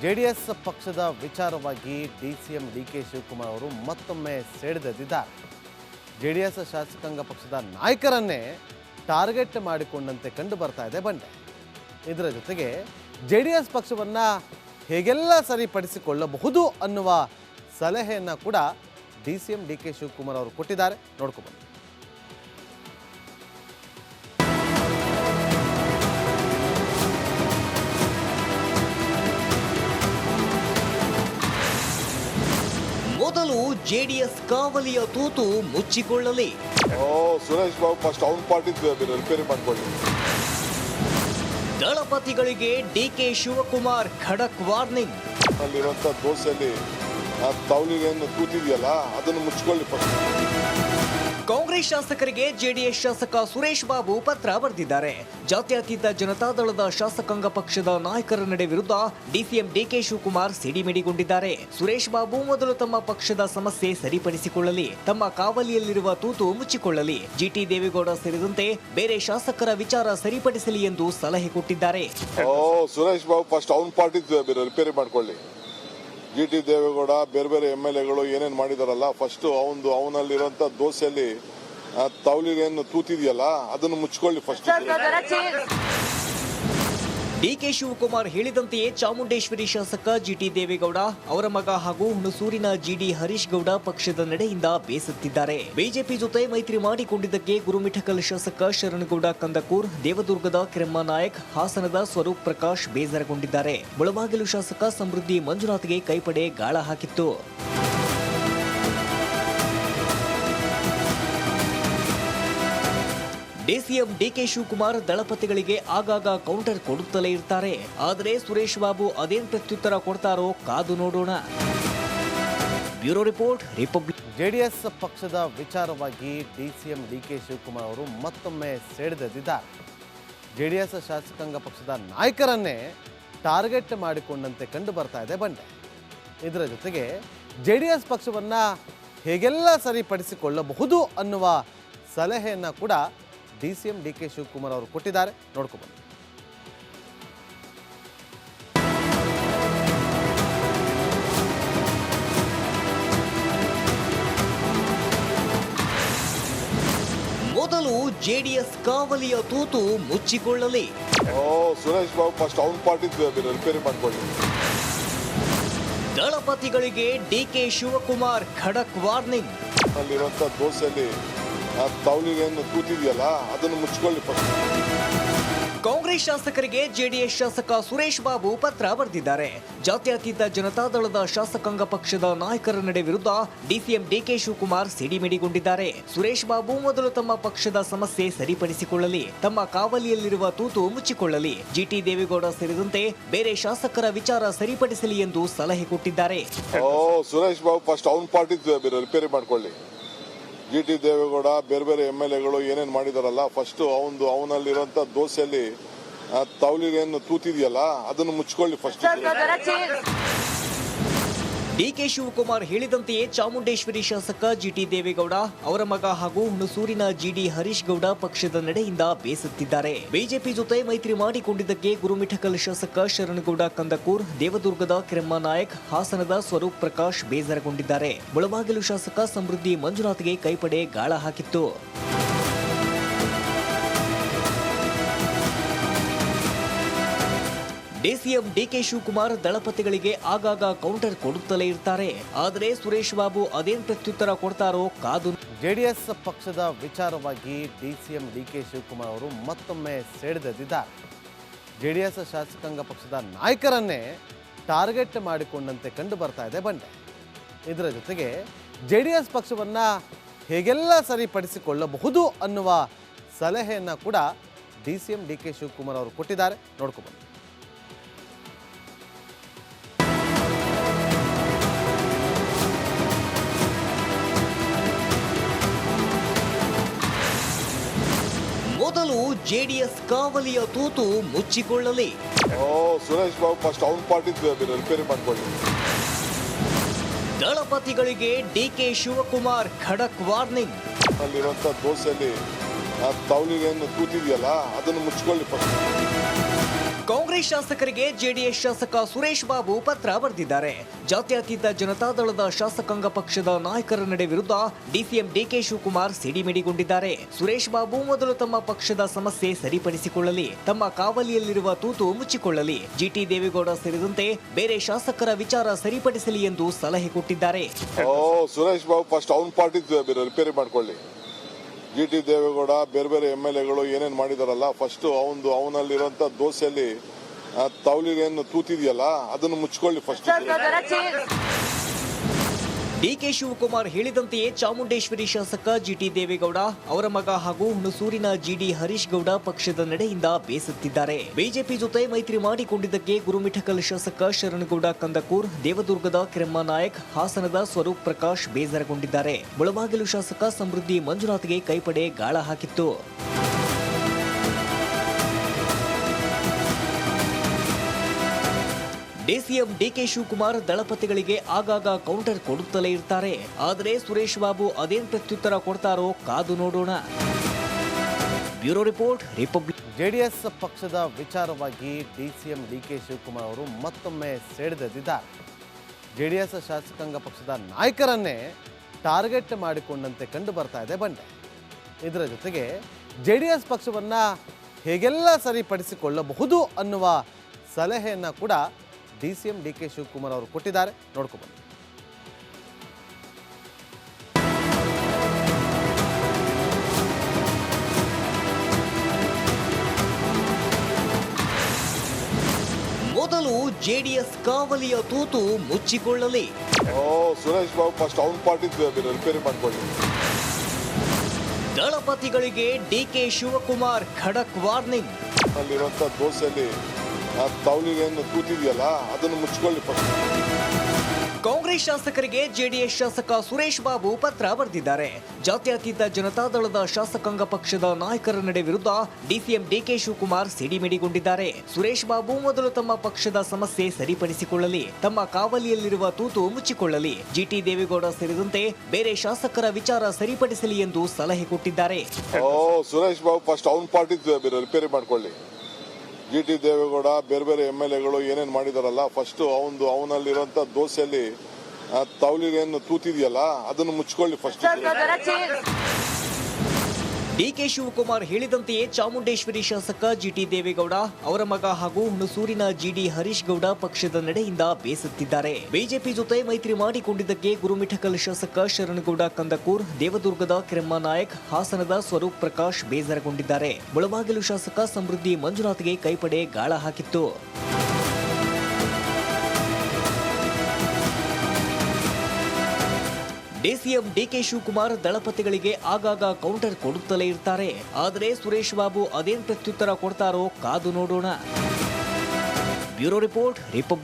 JDS ಪಕ್ಷದ ವಿಚಾರವಾಗಿ DCM DK Shivakumar ಅವರು ಮತ್ತೊಮ್ಮೆ ಸೆಳೆದಿದ್ದಾರೆ. ಜೆಡಿಎಸ್ ಶಾಸಕಾಂಗ ಪಕ್ಷದ ನಾಯಕರನ್ನೇ ಟಾರ್ಗೆಟ್ ಮಾಡಿಕೊಂಡಂತೆ ಕಂಡು ಬರ್ತಾ ಇದೆ ಬಂಡೆ. ಇದರ ಜೊತೆಗೆ ಜೆಡಿಎಸ್ ಪಕ್ಷವನ್ನ ಹೇಗೆಲ್ಲ ಸರಿಪಡಿಸಿಕೊಳ್ಳಬಹುದು ಅನ್ನುವ ಸಲಹೆಯನ್ನ ಕೂಡ ಡಿಸಿಎಂ ಡಿಕೆ ಶಿವಕುಮಾರ್ ಅವರು ಕೊಟ್ಟಿದ್ದಾರೆ. ನೋಡ್ಕೊಂಡು ಮೊದಲು ಜೆಡಿಎಸ್ ಕಾವಲಿಯ ತೂತು ಮುಚ್ಚಿಕೊಳ್ಳಲಿ. ಸುರೇಶ್ ಬಾಬು ಫಸ್ಟ್ ಅವನ ಪಾರ್ಟಿ ರಿಪೇರಿ ಮಾಡ್ಕೊಳ್ಳಿ. ದಳಪತಿಗಳಿಗೆ ಡಿಕೆ ಶಿವಕುಮಾರ್ ಖಡಕ್ ವಾರ್ನಿಂಗ್. ಅಲ್ಲಿರುವಂತ ದೋಸೆಯಲ್ಲಿ ತವಲಿಗೆಯನ್ನು ತೂತಿದೆಯಲ್ಲ ಅದನ್ನು ಮುಚ್ಕೊಳ್ಳಿ ಫಸ್ಟ್. ಕಾಂಗ್ರೆಸ್ ಶಾಸಕರಿಗೆ ಜೆಡಿಎಸ್ ಶಾಸಕ ಸುರೇಶ್ ಬಾಬು ಪತ್ರ ಬರೆದಿದ್ದಾರೆ. ಜಾತ್ಯತೀತ ಜನತಾದಳದ ಶಾಸಕಾಂಗ ಪಕ್ಷದ ನಾಯಕರ ನಡೆ ವಿರುದ್ಧ ಡಿಸಿಎಂ ಡಿಕೆ ಶಿವಕುಮಾರ್ ಸಿಡಿಮಿಡಿಗೊಂಡಿದ್ದಾರೆ. ಸುರೇಶ್ ಬಾಬು ಮೊದಲು ತಮ್ಮ ಪಕ್ಷದ ಸಮಸ್ಯೆ ಸರಿಪಡಿಸಿಕೊಳ್ಳಲಿ, ತಮ್ಮ ಕಾವಲಿಯಲ್ಲಿರುವ ತೂತು ಮುಚ್ಚಿಕೊಳ್ಳಲಿ, ಜಿಟಿ ದೇವೇಗೌಡ ಸೇರಿದಂತೆ ಬೇರೆ ಶಾಸಕರ ವಿಚಾರ ಸರಿಪಡಿಸಲಿ ಎಂದು ಸಲಹೆ ಕೊಟ್ಟಿದ್ದಾರೆ. ಸುರೇಶ್ ಬಾಬು ಫಸ್ಟ್ ಅವನ ಪಾರ್ಟಿ ರಿಪೇರಿ ಮಾಡ್ಕೊಳ್ಳಿ. ಜಿಟಿ ದೇವೇಗೌಡ ಬೇರೆ ಬೇರೆ MLAಗಳು ಏನೇನು ಮಾಡಿದಾರಲ್ಲ ಫಸ್ಟ್ ಅವನಲ್ಲಿರುವಂತ ದೋಸೆಯಲ್ಲಿ ತವಲಿಗೆಯನ್ನು ತೂತಿದೆಯಲ್ಲ ಅದನ್ನು ಮುಚ್ಕೊಳ್ಳಿ ಫಸ್ಟ್. ಡಿಕೆ ಶಿವಕುಮಾರ್ ಹೇಳಿದಂತೆಯೇ ಚಾಮುಂಡೇಶ್ವರಿ ಶಾಸಕ ಜಿಟಿ ದೇವೇಗೌಡ, ಅವರ ಮಗ ಹಾಗೂ ಹುಣಸೂರಿನ ಜಿಡಿ ಹರೀಶ್ ಗೌಡ ಪಕ್ಷದ ನಡೆಯಿಂದ ಬೇಸತ್ತಿದ್ದಾರೆ. ಬಿಜೆಪಿ ಜೊತೆ ಮೈತ್ರಿ ಮಾಡಿಕೊಂಡಿದ್ದಕ್ಕೆ ಗುರುಮಿಠಕಲ್ ಶಾಸಕ ಶರಣಗೌಡ ಕಂದಕೂರ್, ದೇವದುರ್ಗದ ಕೆರೆಮ್ಮ ನಾಯಕ್, ಹಾಸನದ ಸ್ವರೂಪ್ ಪ್ರಕಾಶ್ ಬೇಸರಗೊಂಡಿದ್ದಾರೆ. ಮುಳಬಾಗಿಲು ಶಾಸಕ ಸಮೃದ್ಧಿ ಮಂಜುನಾಥ್ಗೆ ಕೈಪಡೆ ಗಾಳ ಹಾಕಿತ್ತು. ಡಿಸಿಎಂ ಡಿಕೆ ಶಿವಕುಮಾರ್ ದಳಪತಿಗಳಿಗೆ ಆಗಾಗ ಕೌಂಟರ್ ಕೊಡುತ್ತಲೇ ಇರ್ತಾರೆ. ಆದರೆ ಸುರೇಶ್ ಬಾಬು ಅದೇನ್ ಪ್ರತ್ಯುತ್ತರ ಕೊಡ್ತಾರೋ ಕಾದು ನೋಡೋಣ. Bureau report, republic. ಜೆಡಿಎಸ್ ಪಕ್ಷದ ವಿಚಾರವಾಗಿ ಡಿಸಿಎಂ ಡಿಕೆ ಶಿವಕುಮಾರ್ ಅವರು ಮತ್ತೊಮ್ಮೆ ಸೆಳೆದಿದ್ದಾರೆ. ಜೆಡಿಎಸ್ ಶಾಸಕಾಂಗ ಪಕ್ಷದ ನಾಯಕರನ್ನೇ ಟಾರ್ಗೆಟ್ ಮಾಡಿಕೊಂಡಂತೆ ಕಂಡು ಬರ್ತಾ ಇದೆ ಬಂಡೆ. ಇದರ ಜೊತೆಗೆ ಜೆಡಿಎಸ್ ಪಕ್ಷವನ್ನ ಹೇಗೆಲ್ಲ ಸರಿಪಡಿಸಿಕೊಳ್ಳಬಹುದು ಅನ್ನುವ ಸಲಹೆಯನ್ನ ಕೂಡ ಡಿಸಿಎಂ ಡಿಕೆ ಶಿವಕುಮಾರ್ ಅವರು ಕೊಟ್ಟಿದ್ದಾರೆ. ನೋಡ್ಕೊಂಡು ಮೊದಲು ಜೆಡಿಎಸ್ ಕಾವಲಿಯ ತೂತು ಮುಚ್ಚಿಕೊಳ್ಳಲಿ. ಸುರೇಶ್ ಬಾಬು ಫಸ್ಟ್ ಅವನ ಪಾರ್ಟಿ ರಿಪೇರಿ ಮಾಡ್ಕೊಳ್ಳಿ. ದಳಪತಿಗಳಿಗೆ ಡಿಕೆ ಶಿವಕುಮಾರ್ ಖಡಕ್ ವಾರ್ನಿಂಗ್. ಅಲ್ಲಿರುವಂತ ದೋಸೆಯಲ್ಲಿ ತವಲಿಗೆಯನ್ನು ತೂತಿದೆಯಲ್ಲ ಅದನ್ನು ಮುಚ್ಕೊಳ್ಳಿ ಫಸ್ಟ್. ಕಾಂಗ್ರೆಸ್ ಶಾಸಕರಿಗೆ ಜೆಡಿಎಸ್ ಶಾಸಕ ಸುರೇಶ್ ಬಾಬು ಪತ್ರ ಬರೆದಿದ್ದಾರೆ. ಜಾತ್ಯತೀತ ಜನತಾದಳದ ಶಾಸಕಾಂಗ ಪಕ್ಷದ ನಾಯಕರ ನಡೆ ವಿರುದ್ಧ ಡಿಸಿಎಂ ಡಿಕೆ ಶಿವಕುಮಾರ್ ಸಿಡಿಮಿಡಿಗೊಂಡಿದ್ದಾರೆ. ಸುರೇಶ್ ಬಾಬು ಮೊದಲು ತಮ್ಮ ಪಕ್ಷದ ಸಮಸ್ಯೆ ಸರಿಪಡಿಸಿಕೊಳ್ಳಲಿ, ತಮ್ಮ ಕಾವಲಿಯಲ್ಲಿರುವ ತೂತು ಮುಚ್ಚಿಕೊಳ್ಳಲಿ, ಜಿಟಿ ದೇವೇಗೌಡ ಸೇರಿದಂತೆ ಬೇರೆ ಶಾಸಕರ ವಿಚಾರ ಸರಿಪಡಿಸಲಿ ಎಂದು ಸಲಹೆ ಕೊಟ್ಟಿದ್ದಾರೆ. ಸುರೇಶ್ ಬಾಬು ಫಸ್ಟ್ ಅವನ ಪಾರ್ಟಿ ರಿಪೇರಿ ಮಾಡ್ಕೊಳ್ಳಿ. ಜಿಟಿ ದೇವೇಗೌಡ ಬೇರೆ ಬೇರೆ MLAಗಳು ಏನೇನು ಮಾಡಿದಾರಲ್ಲ ಫಸ್ಟ್ ಅವನಲ್ಲಿರುವಂತ ದೋಸೆಯಲ್ಲಿ ತವಲಿಗೆಯನ್ನು ತೂತಿದೆಯಲ್ಲ ಅದನ್ನು ಮುಚ್ಕೊಳ್ಳಿ ಫಸ್ಟ್. ಡಿಕೆ ಶಿವಕುಮಾರ್ ಹೇಳಿದಂತೆಯೇ ಚಾಮುಂಡೇಶ್ವರಿ ಶಾಸಕ ಜಿಟಿ ದೇವೇಗೌಡ, ಅವರ ಮಗ ಹಾಗೂ ಹುಣಸೂರಿನ ಜಿಡಿ ಹರೀಶ್ ಗೌಡ ಪಕ್ಷದ ನಡೆಯಿಂದ ಬೇಸತ್ತಿದ್ದಾರೆ. ಬಿಜೆಪಿ ಜೊತೆ ಮೈತ್ರಿ ಮಾಡಿಕೊಂಡಿದ್ದಕ್ಕೆ ಗುರುಮಿಠಕಲ್ ಶಾಸಕ ಶರಣಗೌಡ ಕಂದಕೂರ್, ದೇವದುರ್ಗದ ಕೆರೆಮ್ಮ ನಾಯಕ್, ಹಾಸನದ ಸ್ವರೂಪ್ ಪ್ರಕಾಶ್ ಬೇಸರಗೊಂಡಿದ್ದಾರೆ. ಮುಳಬಾಗಿಲು ಶಾಸಕ ಸಮೃದ್ಧಿ ಮಂಜುನಾಥ್ಗೆ ಕೈಪಡೆ ಗಾಳ ಹಾಕಿತ್ತು. ಡಿಸಿಎಂ ಡಿಕೆ ಶಿವಕುಮಾರ್ ದಳಪತಿಗಳಿಗೆ ಆಗಾಗ ಕೌಂಟರ್ ಕೊಡುತ್ತಲೇ ಇರ್ತಾರೆ. ಆದರೆ ಸುರೇಶ್ ಬಾಬು ಅದೇನ್ ಪ್ರತ್ಯುತ್ತರ ಕೊಡ್ತಾರೋ ಕಾದು. ಜೆಡಿಎಸ್ ಪಕ್ಷದ ವಿಚಾರವಾಗಿ ಡಿಸಿಎಂ ಡಿಕೆ ಶಿವಕುಮಾರ್ ಅವರು ಮತ್ತೊಮ್ಮೆ ಸೆಳೆದಿದ್ದಾರೆ. ಜೆಡಿಎಸ್ ಶಾಸಕಾಂಗ ಪಕ್ಷದ ನಾಯಕರನ್ನೇ ಟಾರ್ಗೆಟ್ ಮಾಡಿಕೊಂಡಂತೆ ಕಂಡು ಬರ್ತಾ ಇದೆ ಬಂಡೆ. ಇದರ ಜೊತೆಗೆ ಜೆಡಿಎಸ್ ಪಕ್ಷವನ್ನ ಹೇಗೆಲ್ಲ ಸರಿಪಡಿಸಿಕೊಳ್ಳಬಹುದು ಅನ್ನುವ ಸಲಹೆಯನ್ನ ಕೂಡ ಡಿಸಿಎಂ ಡಿಕೆ ಶಿವಕುಮಾರ್ ಅವರು ಕೊಟ್ಟಿದ್ದಾರೆ. ನೋಡ್ಕೊಂಡು ಮೊದಲು ಜೆಡಿಎಸ್ ಕಾವಲಿಯ ತೂತು ಮುಚ್ಚಿಕೊಳ್ಳಲಿ. ಸುರೇಶ್ ಬಾಬು ಫಸ್ಟ್ ಅವನ ಪಾರ್ಟಿ ರಿಪೇರಿ ಮಾಡ್ಕೊಳ್ಳಿ. ದಳಪತಿಗಳಿಗೆ ಡಿಕೆ ಶಿವಕುಮಾರ್ ಖಡಕ್ ವಾರ್ನಿಂಗ್. ಅಲ್ಲಿರುವಂತ ದೋಸೆಯಲ್ಲಿ ತವಲಿಗೆಯನ್ನು ತೂತಿದೆಯಲ್ಲ ಅದನ್ನು ಮುಚ್ಕೊಳ್ಳಿ ಫಸ್ಟ್. ಕಾಂಗ್ರೆಸ್ ಶಾಸಕರಿಗೆ ಜೆಡಿಎಸ್ ಶಾಸಕ ಸುರೇಶ್ ಬಾಬು ಪತ್ರ ಬರೆದಿದ್ದಾರೆ. ಜಾತ್ಯತೀತ ಜನತಾದಳದ ಶಾಸಕಾಂಗ ಪಕ್ಷದ ನಾಯಕರ ನಡೆ ವಿರುದ್ಧ ಡಿಸಿಎಂ ಡಿಕೆ ಶಿವಕುಮಾರ್ ಸಿಡಿಮಿಡಿಗೊಂಡಿದ್ದಾರೆ. ಸುರೇಶ್ ಬಾಬು ಮೊದಲು ತಮ್ಮ ಪಕ್ಷದ ಸಮಸ್ಯೆ ಸರಿಪಡಿಸಿಕೊಳ್ಳಲಿ, ತಮ್ಮ ಕಾವಲಿಯಲ್ಲಿರುವ ತೂತು ಮುಚ್ಚಿಕೊಳ್ಳಲಿ, ಜಿಟಿ ದೇವೇಗೌಡ ಸೇರಿದಂತೆ ಬೇರೆ ಶಾಸಕರ ವಿಚಾರ ಸರಿಪಡಿಸಲಿ ಎಂದು ಸಲಹೆ ಕೊಟ್ಟಿದ್ದಾರೆ. ಸುರೇಶ್ ಬಾಬು ಫಸ್ಟ್ ಅವನ ಪಾರ್ಟಿ ರಿಪೇರಿ ಮಾಡ್ಕೊಳ್ಳಿ. ಜಿಟಿ ದೇವೇಗೌಡ ಬೇರೆ ಬೇರೆ MLAಗಳು ಏನೇನ್ ಮಾಡಿದಾರಲ್ಲ, ಫಸ್ಟ್ ಅವನಲ್ಲಿರುವಂತ ದೋಸೆಯಲ್ಲಿ ತವಲಿಗೇನು ತೂತಿದೆಯಲ್ಲ ಅದನ್ನು ಮುಚ್ಕೊಳ್ಳಿ ಫಸ್ಟ್. ಡಿಕೆ ಶಿವಕುಮಾರ್ ಹೇಳಿದಂತೆಯೇ ಚಾಮುಂಡೇಶ್ವರಿ ಶಾಸಕ ಜಿಟಿ ದೇವೇಗೌಡ, ಅವರ ಮಗ ಹಾಗೂ ಹುಣಸೂರಿನ ಜಿಡಿ ಹರೀಶ್ ಗೌಡ ಪಕ್ಷದ ನಡೆಯಿಂದ ಬೇಸತ್ತಿದ್ದಾರೆ. ಬಿಜೆಪಿ ಜೊತೆ ಮೈತ್ರಿ ಮಾಡಿಕೊಂಡಿದ್ದಕ್ಕೆ ಗುರುಮಿಠಕಲ್ ಶಾಸಕ ಶರಣಗೌಡ ಕಂದಕೂರ್, ದೇವದುರ್ಗದ ಕಿರಮ್ಮ ನಾಯಕ್, ಹಾಸನದ ಸ್ವರೂಪ್ ಪ್ರಕಾಶ್ ಬೇಸರಗೊಂಡಿದ್ದಾರೆ. ಮುಳಬಾಗಿಲು ಶಾಸಕ ಸಮೃದ್ಧಿ ಮಂಜುನಾಥ್ಗೆ ಕೈಪಡೆ ಗಾಳ ಹಾಕಿತ್ತು. ಡಿಸಿಎಂ ಡಿಕೆ ಶಿವಕುಮಾರ್ ದಳಪತಿಗಳಿಗೆ ಆಗಾಗ ಕೌಂಟರ್ ಕೊಡುತ್ತಲೇ ಇರ್ತಾರೆ. ಆದರೆ ಸುರೇಶ್ ಬಾಬು ಅದೇನ್ ಪ್ರತ್ಯುತ್ತರ ಕೊಡ್ತಾರೋ ಕಾದು ನೋಡೋಣ. Bureau report, republic. JDS ಪಕ್ಷದ ವಿಚಾರವಾಗಿ DCM ಡಿಕೆ ಶಿವಕುಮಾರ್ ಅವರು ಮತ್ತೊಮ್ಮೆ ಸೆಳೆದಿದ್ದಾರೆ. JDS ಶಾಸಕಾಂಗ ಪಕ್ಷದ ನಾಯಕರನ್ನೇ ಟಾರ್ಗೆಟ್ ಮಾಡಿಕೊಂಡಂತೆ ಕಂಡು ಬರ್ತಾ ಇದೆ ಬಂಡೆ. ಇದರ ಜೊತೆಗೆ JDS ಪಕ್ಷವನ್ನು ಹೇಗೆಲ್ಲ ಸರಿಪಡಿಸಿಕೊಳ್ಳಬಹುದು ಅನ್ನುವ ಸಲಹೆಯನ್ನು ಕೂಡ DCM ಡಿಕೆ ಶಿವಕುಮಾರ್ ಅವರು ಕೊಟ್ಟಿದ್ದಾರೆ. ನೋಡ್ಕೊಬನ್ನಿ. ಮೊದಲು ಜೆಡಿಎಸ್ ಕಾವಲಿಯ ತೂತು ಮುಚ್ಚಿಕೊಳ್ಳಲಿ. ಸುರೇಶ್ ಬಾಬು ಫಸ್ಟ್ ಅವನ ಪಾರ್ಟಿ ರಿಪೇರಿ ಮಾಡ್ಕೊಳ್ಳಿ. ದಳಪತಿಗಳಿಗೆ ಡಿಕೆ ಶಿವಕುಮಾರ್ ಖಡಕ್ ವಾರ್ನಿಂಗ್. ಅಲ್ಲಿರುವಂತ ದೋಸೆಯಲ್ಲಿ ತವಲಿಗೇನು ತೂತಿದೆಯಲ್ಲ ಅದನ್ನು ಮುಚ್ಕೊಳ್ಳಿ ಫಸ್ಟ್. ಕಾಂಗ್ರೆಸ್ ಶಾಸಕರಿಗೆ ಜೆಡಿಎಸ್ ಶಾಸಕ ಸುರೇಶ್ ಬಾಬು ಪತ್ರ ಬರೆದಿದ್ದಾರೆ. ಜಾತ್ಯತೀತ ಜನತಾದಳದ ಶಾಸಕಾಂಗ ಪಕ್ಷದ ನಾಯಕರ ನಡೆ ವಿರುದ್ಧ ಡಿಸಿಎಂ ಡಿಕೆ ಶಿವಕುಮಾರ್ ಸಿಡಿಮಿಡಿಗೊಂಡಿದ್ದಾರೆ. ಸುರೇಶ್ ಬಾಬು ಮೊದಲು ತಮ್ಮ ಪಕ್ಷದ ಸಮಸ್ಯೆ ಸರಿಪಡಿಸಿಕೊಳ್ಳಲಿ, ತಮ್ಮ ಕಾವಲಿಯಲ್ಲಿರುವ ತೂತು ಮುಚ್ಚಿಕೊಳ್ಳಲಿ, ಜಿಟಿ ದೇವೇಗೌಡ ಸೇರಿದಂತೆ ಬೇರೆ ಶಾಸಕರ ವಿಚಾರ ಸರಿಪಡಿಸಲಿ ಎಂದು ಸಲಹೆ ಕೊಟ್ಟಿದ್ದಾರೆ. ಸುರೇಶ್ ಬಾಬು ಫಸ್ಟ್ ಅವನ ಪಾರ್ಟಿ ರಿಪೇರಿ ಮಾಡ್ಕೊಳ್ಳಿ. ಜಿಟಿ ದೇವೇಗೌಡ ಬೇರೆ ಬೇರೆ MLAಗಳು ಏನೇನ್ ಮಾಡಿದಾರಲ್ಲ, ಫಸ್ಟ್ ಅವನಲ್ಲಿರುವಂತ ದೋಸೆಯಲ್ಲಿ ತವಲಿಗೇನು ತೂತಿದೆಯಲ್ಲ ಅದನ್ನು ಮುಚ್ಕೊಳ್ಳಿ ಫಸ್ಟ್. ಡಿಕೆ ಶಿವಕುಮಾರ್ ಹೇಳಿದಂತೆಯೇ ಚಾಮುಂಡೇಶ್ವರಿ ಶಾಸಕ ಜಿಟಿ ದೇವೇಗೌಡ, ಅವರ ಮಗ ಹಾಗೂ ಹುಣಸೂರಿನ ಜಿಡಿ ಹರೀಶ್ ಗೌಡ ಪಕ್ಷದ ನಡೆಯಿಂದ ಬೇಸತ್ತಿದ್ದಾರೆ. ಬಿಜೆಪಿ ಜೊತೆ ಮೈತ್ರಿ ಮಾಡಿಕೊಂಡಿದ್ದಕ್ಕೆ ಗುರುಮಿಠಕಲ್ ಶಾಸಕ ಶರಣಗೌಡ ಕಂದಕೂರ್, ದೇವದುರ್ಗದ ಕಿರಮ್ಮ ನಾಯಕ್, ಹಾಸನದ ಸ್ವರೂಪ್ ಪ್ರಕಾಶ್ ಬೇಸರಗೊಂಡಿದ್ದಾರೆ. ಮುಳಬಾಗಿಲು ಶಾಸಕ ಸಮೃದ್ಧಿ ಮಂಜುನಾಥ್ಗೆ ಕೈಪಡೆ ಗಾಳ ಹಾಕಿತ್ತು. ಡಿಸಿಎಂ ಡಿಕೆ ಶಿವಕುಮಾರ್ ದಳಪತಿಗಳಿಗೆ ಆಗಾಗ ಕೌಂಟರ್ ಕೊಡುತ್ತಲೇ ಇರ್ತಾರೆ. ಆದರೆ ಸುರೇಶ್ ಬಾಬು ಅದೇನ್ ಪ್ರತ್ಯುತ್ತರ ಕೊಡ್ತಾರೋ ಕಾದು ನೋಡೋಣ. Bureau report, republic.